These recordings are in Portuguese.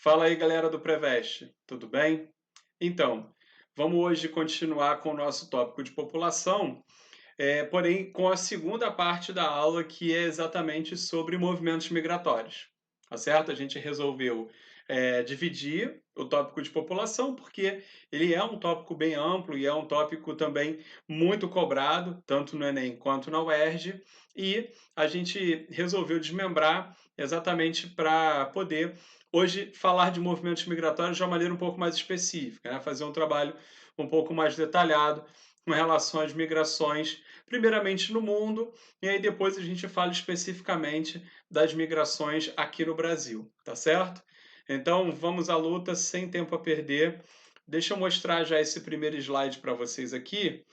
Fala aí, galera do Preveste, tudo bem? Então, vamos hoje continuar com o nosso tópico de população, porém com a segunda parte da aula, que é exatamente sobre movimentos migratórios. Tá certo? A gente resolveu dividir o tópico de população, porque ele é um tópico bem amplo e é um tópico também muito cobrado, tanto no Enem quanto na UERJ, e a gente resolveu desmembrar exatamente para poder hoje falar de movimentos migratórios de uma maneira um pouco mais específica, né? Fazer um trabalho um pouco mais detalhado com relação às migrações, primeiramente no mundo, e aí depois a gente fala especificamente das migrações aqui no Brasil, tá certo? Então vamos à luta sem tempo a perder. Deixa eu mostrar já esse primeiro slide para vocês aqui,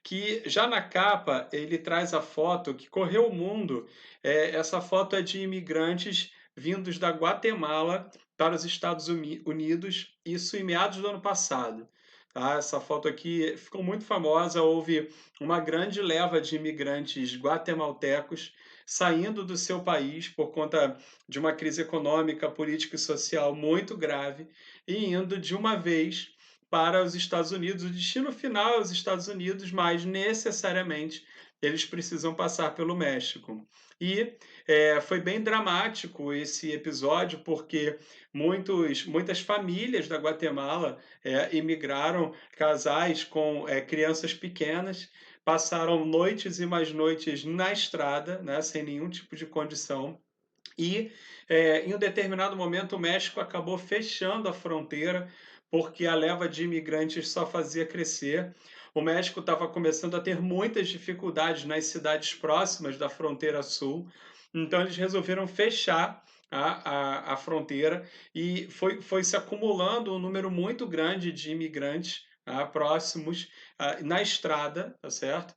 que já na capa ele traz a foto que correu o mundo. Essa foto é de imigrantes vindos da Guatemala para os Estados Unidos, isso em meados do ano passado. Tá? Essa foto aqui ficou muito famosa, houve uma grande leva de imigrantes guatemaltecos saindo do seu país por conta de uma crise econômica, política e social muito grave e indo de uma vez para os Estados Unidos. O destino final é os Estados Unidos, mas necessariamente eles precisam passar pelo México. E foi bem dramático esse episódio, porque muitas famílias da Guatemala imigraram, casais com crianças pequenas, passaram noites e mais noites na estrada, né, sem nenhum tipo de condição. E em um determinado momento o México acabou fechando a fronteira porque a leva de imigrantes só fazia crescer. O México estava começando a ter muitas dificuldades nas cidades próximas da fronteira sul, então eles resolveram fechar a fronteira e foi se acumulando um número muito grande de imigrantes próximos na estrada, tá certo?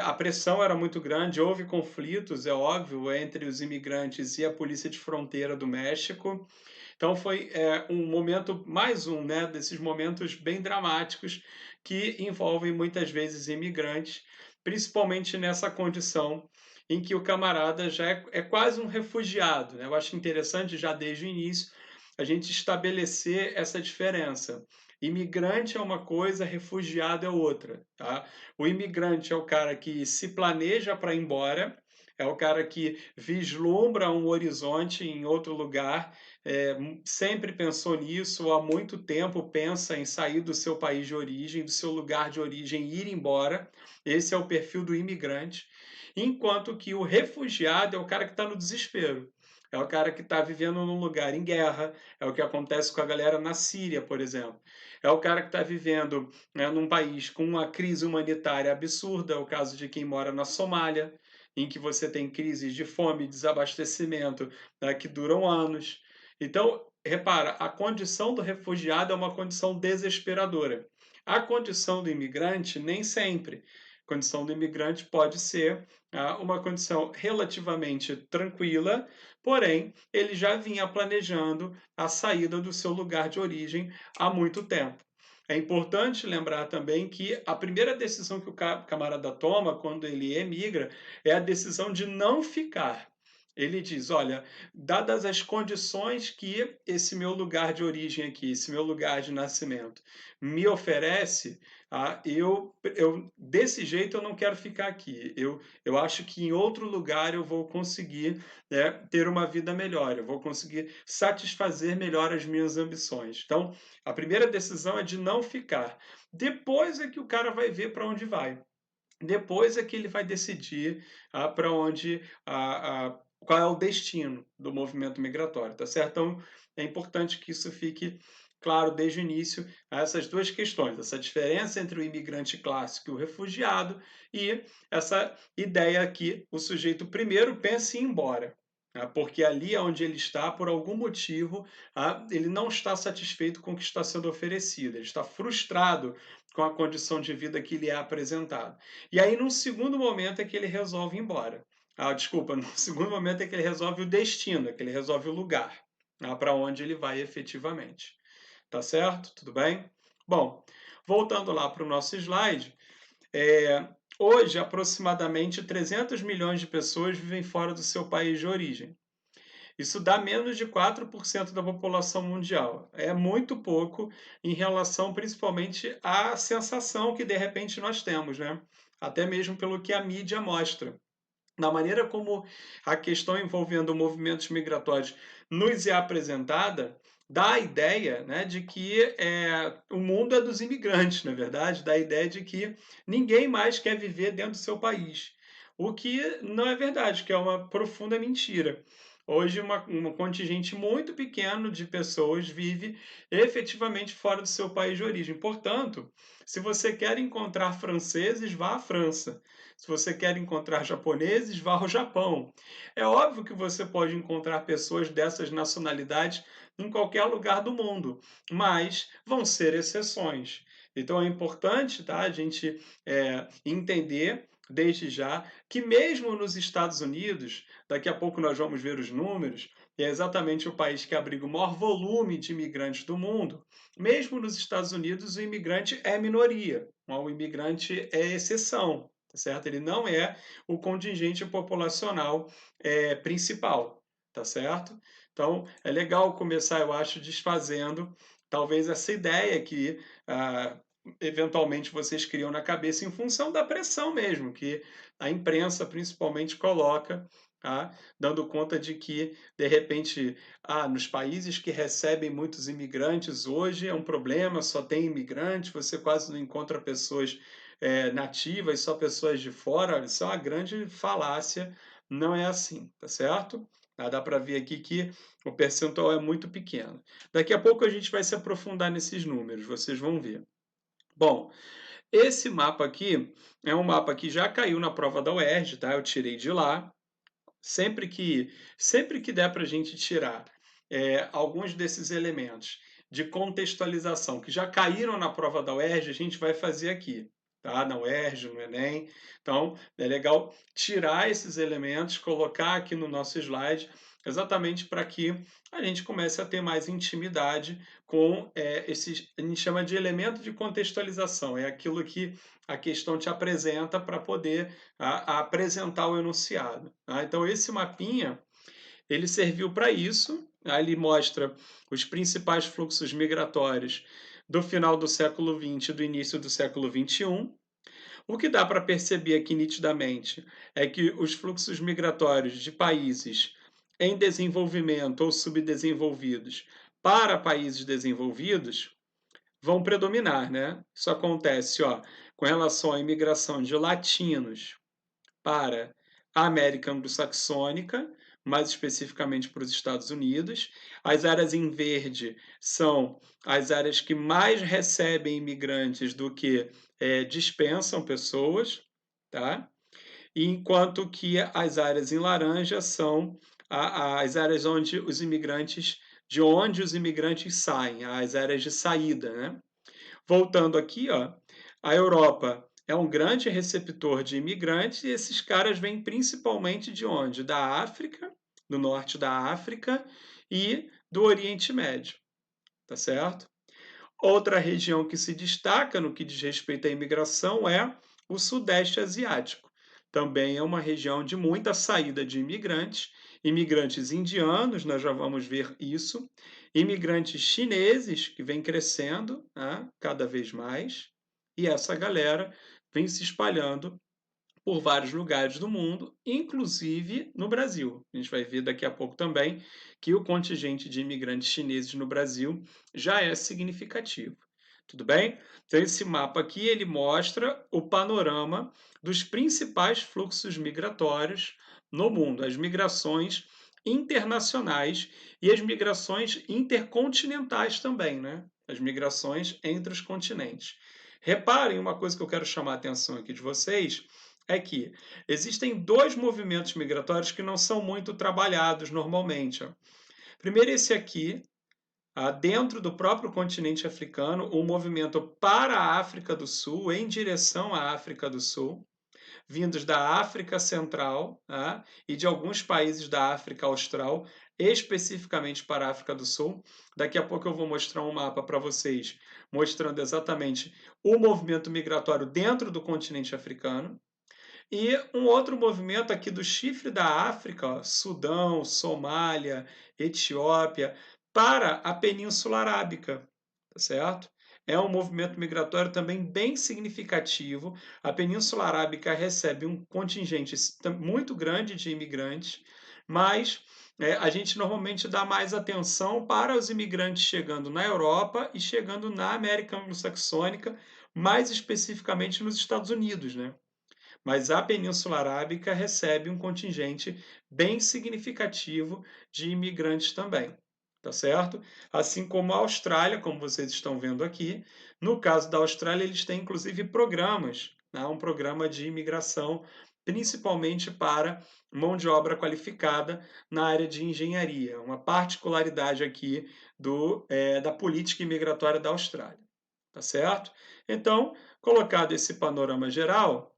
A pressão era muito grande, houve conflitos, é óbvio, entre os imigrantes e a Polícia de Fronteira do México. Então foi um momento, mais um, né, desses momentos bem dramáticos que envolvem muitas vezes imigrantes, principalmente nessa condição em que o camarada já é quase um refugiado, né? Eu acho interessante já desde o início a gente estabelecer essa diferença. Imigrante é uma coisa, refugiado é outra, tá? O imigrante é o cara que se planeja para ir embora, é o cara que vislumbra um horizonte em outro lugar, sempre pensou nisso, há muito tempo pensa em sair do seu país de origem, do seu lugar de origem e ir embora. Esse é o perfil do imigrante. Enquanto que o refugiado é o cara que está no desespero. É o cara que está vivendo num lugar em guerra, é o que acontece com a galera na Síria, por exemplo. É o cara que está vivendo, né, num país com uma crise humanitária absurda, é o caso de quem mora na Somália, em que você tem crises de fome e desabastecimento, né, que duram anos. Então, repara, a condição do refugiado é uma condição desesperadora. A condição do imigrante, nem sempre. A condição do imigrante pode ser uma condição relativamente tranquila, porém, ele já vinha planejando a saída do seu lugar de origem há muito tempo. É importante lembrar também que a primeira decisão que o camarada toma quando ele emigra é a decisão de não ficar. Ele diz: olha, dadas as condições que esse meu lugar de origem aqui, esse meu lugar de nascimento me oferece, eu desse jeito eu não quero ficar aqui. Eu acho que em outro lugar eu vou conseguir, né, ter uma vida melhor, eu vou conseguir satisfazer melhor as minhas ambições. Então, a primeira decisão é de não ficar. Depois é que o cara vai ver para onde vai. Depois é que ele vai decidir para onde, qual é o destino do movimento migratório, tá certo? Então, é importante que isso fique claro desde o início, essas duas questões, essa diferença entre o imigrante clássico e o refugiado, e essa ideia que o sujeito primeiro pensa em ir embora, porque ali é onde ele está, por algum motivo, ele não está satisfeito com o que está sendo oferecido, ele está frustrado com a condição de vida que lhe é apresentado. E aí, num segundo momento, é que ele resolve ir embora. Desculpa, no segundo momento é que ele resolve o destino, é que ele resolve o lugar, para onde ele vai efetivamente. Tá certo? Tudo bem? Bom, voltando lá para o nosso slide, hoje aproximadamente 300 milhões de pessoas vivem fora do seu país de origem. Isso dá menos de 4% da população mundial. É muito pouco em relação, principalmente, à sensação que de repente nós temos, né? Até mesmo pelo que a mídia mostra. Na maneira como a questão envolvendo movimentos migratórios nos é apresentada, dá a ideia, né, de que o mundo é dos imigrantes, na verdade, dá a ideia de que ninguém mais quer viver dentro do seu país. O que não é verdade, que é uma profunda mentira. Hoje, um contingente muito pequeno de pessoas vive efetivamente fora do seu país de origem. Portanto, se você quer encontrar franceses, vá à França. Se você quer encontrar japoneses, vá ao Japão. É óbvio que você pode encontrar pessoas dessas nacionalidades em qualquer lugar do mundo, mas vão ser exceções. Então é importante, tá, a gente entender desde já que mesmo nos Estados Unidos, daqui a pouco nós vamos ver os números, é exatamente o país que abriga o maior volume de imigrantes do mundo. Mesmo nos Estados Unidos, o imigrante é minoria, o imigrante é exceção, tá certo? Ele não é o contingente populacional principal, tá certo? Então, é legal começar, eu acho, desfazendo talvez essa ideia que eventualmente vocês criam na cabeça em função da pressão mesmo, que a imprensa principalmente coloca, tá? Dando conta de que, de repente, nos países que recebem muitos imigrantes hoje é um problema, só tem imigrantes, você quase não encontra pessoas nativas, só pessoas de fora. Olha, isso é uma grande falácia, não é assim, tá certo? Dá para ver aqui que o percentual é muito pequeno. Daqui a pouco a gente vai se aprofundar nesses números, vocês vão ver. Bom, esse mapa aqui é um mapa que já caiu na prova da UERJ, tá? Eu tirei de lá. Sempre que der para a gente tirar alguns desses elementos de contextualização que já caíram na prova da UERJ, a gente vai fazer aqui, tá? Na UERJ, no Enem. Então, é legal tirar esses elementos, colocar aqui no nosso slide, exatamente para que a gente comece a ter mais intimidade com esses, a gente chama de elemento de contextualização, é aquilo que a questão te apresenta para poder apresentar o enunciado. Tá? Então, esse mapinha, ele serviu para isso. Ele mostra os principais fluxos migratórios do final do século XX e do início do século XXI. O que dá para perceber aqui nitidamente é que os fluxos migratórios de países em desenvolvimento ou subdesenvolvidos para países desenvolvidos vão predominar, né? Isso acontece, com relação à imigração de latinos para a América anglo-saxônica, mais especificamente para os Estados Unidos. As áreas em verde são as áreas que mais recebem imigrantes do que dispensam pessoas, tá? Enquanto que as áreas em laranja são as áreas de onde os imigrantes saem, as áreas de saída, né? Voltando aqui, a Europa é um grande receptor de imigrantes e esses caras vêm principalmente de onde? Da África, do norte da África e do Oriente Médio, tá certo? Outra região que se destaca no que diz respeito à imigração é o Sudeste Asiático. Também é uma região de muita saída de imigrantes, imigrantes indianos, nós já vamos ver isso, imigrantes chineses, que vem crescendo, né, cada vez mais, e essa galera vem se espalhando por vários lugares do mundo, inclusive no Brasil. A gente vai ver daqui a pouco também que o contingente de imigrantes chineses no Brasil já é significativo. Tudo bem? Então esse mapa aqui ele mostra o panorama dos principais fluxos migratórios no mundo, as migrações internacionais e as migrações intercontinentais também, né? As migrações entre os continentes. Reparem uma coisa que eu quero chamar a atenção aqui de vocês, é que existem dois movimentos migratórios que não são muito trabalhados normalmente. Primeiro, esse aqui, dentro do próprio continente africano, um movimento para a África do Sul, em direção à África do Sul, vindos da África Central e de alguns países da África Austral, especificamente para a África do Sul. Daqui a pouco eu vou mostrar um mapa para vocês, mostrando exatamente o movimento migratório dentro do continente africano. E um outro movimento aqui do chifre da África, ó, Sudão, Somália, Etiópia, para a Península Arábica, tá certo? É um movimento migratório também bem significativo. A Península Arábica recebe um contingente muito grande de imigrantes, mas a gente normalmente dá mais atenção para os imigrantes chegando na Europa e chegando na América Anglo-Saxônica, mais especificamente nos Estados Unidos, né? Mas a Península Arábica recebe um contingente bem significativo de imigrantes também, tá certo? Assim como a Austrália, como vocês estão vendo aqui. No caso da Austrália, eles têm inclusive programas, né? Um programa de imigração, principalmente para mão de obra qualificada na área de engenharia, uma particularidade aqui da política imigratória da Austrália, tá certo? Então, colocado esse panorama geral,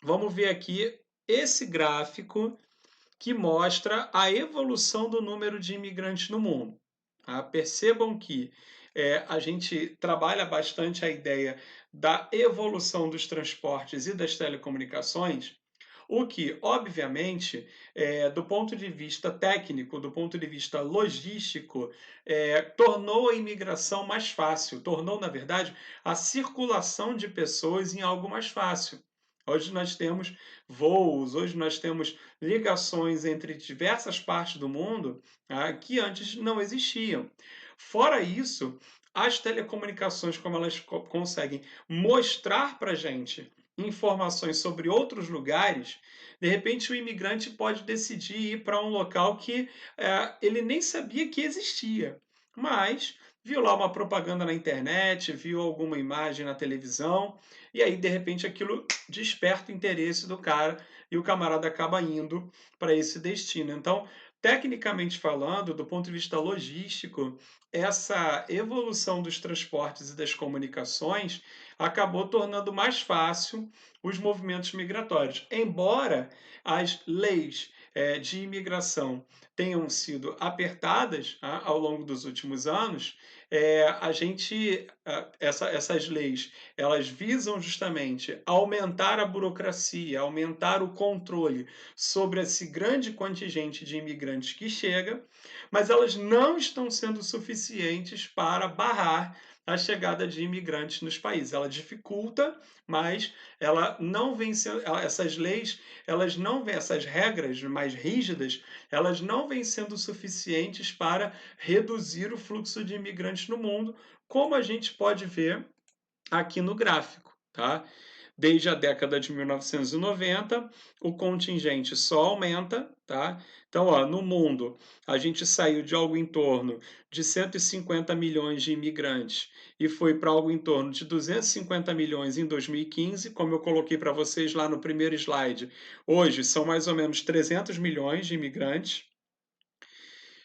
vamos ver aqui esse gráfico que mostra a evolução do número de imigrantes no mundo. Tá? Percebam que a gente trabalha bastante a ideia da evolução dos transportes e das telecomunicações, o que, obviamente, do ponto de vista técnico, do ponto de vista logístico, tornou a imigração mais fácil, tornou, na verdade, a circulação de pessoas em algo mais fácil. Hoje nós temos voos, hoje nós temos ligações entre diversas partes do mundo, que antes não existiam. Fora isso, as telecomunicações, como elas conseguem mostrar para a gente informações sobre outros lugares, de repente o imigrante pode decidir ir para um local que ele nem sabia que existia, mas viu lá uma propaganda na internet, viu alguma imagem na televisão, e aí de repente aquilo desperta o interesse do cara e o camarada acaba indo para esse destino. Então, tecnicamente falando, do ponto de vista logístico, essa evolução dos transportes e das comunicações acabou tornando mais fácil os movimentos migratórios. Embora as leis de imigração tenham sido apertadas ao longo dos últimos anos, essas leis elas visam justamente aumentar a burocracia, aumentar o controle sobre esse grande contingente de imigrantes que chega, mas elas não estão sendo suficientes para barrar a chegada de imigrantes nos países. Ela dificulta, mas ela não vem sendo, essas leis, elas não vêm, essas regras mais rígidas, elas não vêm sendo suficientes para reduzir o fluxo de imigrantes no mundo, como a gente pode ver aqui no gráfico, tá? Desde a década de 1990, o contingente só aumenta, tá? Então, ó, no mundo, a gente saiu de algo em torno de 150 milhões de imigrantes e foi para algo em torno de 250 milhões em 2015, como eu coloquei para vocês lá no primeiro slide. Hoje são mais ou menos 300 milhões de imigrantes.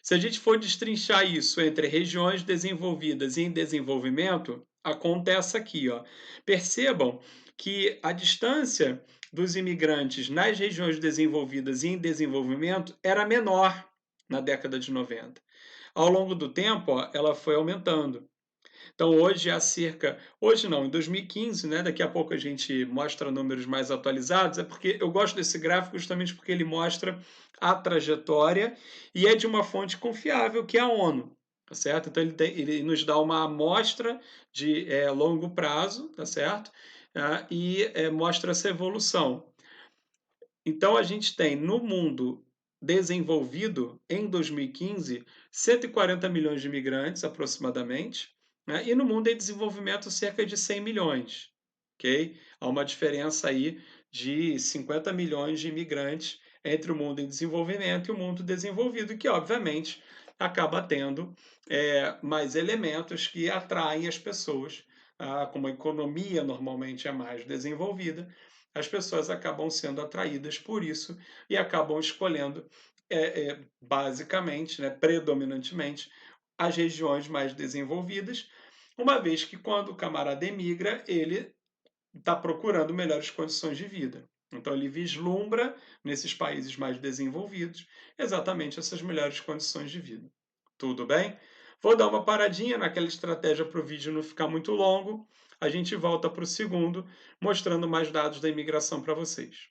Se a gente for destrinchar isso entre regiões desenvolvidas e em desenvolvimento, acontece aqui, ó. Percebam que a distância dos imigrantes nas regiões desenvolvidas e em desenvolvimento era menor na década de 90. Ao longo do tempo, ó, ela foi aumentando. Então, hoje há cerca. Hoje não, em 2015, né? Daqui a pouco a gente mostra números mais atualizados. É porque eu gosto desse gráfico justamente porque ele mostra a trajetória e é de uma fonte confiável, que é a ONU. Tá certo? Então, ele nos dá uma amostra de longo prazo, tá certo? E mostra essa evolução. Então, a gente tem no mundo desenvolvido, em 2015, 140 milhões de imigrantes, aproximadamente, né? E no mundo em desenvolvimento, cerca de 100 milhões. Okay? Há uma diferença aí de 50 milhões de imigrantes entre o mundo em desenvolvimento e o mundo desenvolvido, que, obviamente, acaba tendo mais elementos que atraem as pessoas. Como a economia normalmente é mais desenvolvida, as pessoas acabam sendo atraídas por isso e acabam escolhendo, basicamente, né, predominantemente, as regiões mais desenvolvidas, uma vez que quando o camarada emigra, ele está procurando melhores condições de vida. Então, ele vislumbra, nesses países mais desenvolvidos, exatamente essas melhores condições de vida. Tudo bem? Vou dar uma paradinha naquela estratégia para o vídeo não ficar muito longo. A gente volta para o segundo, mostrando mais dados da imigração para vocês.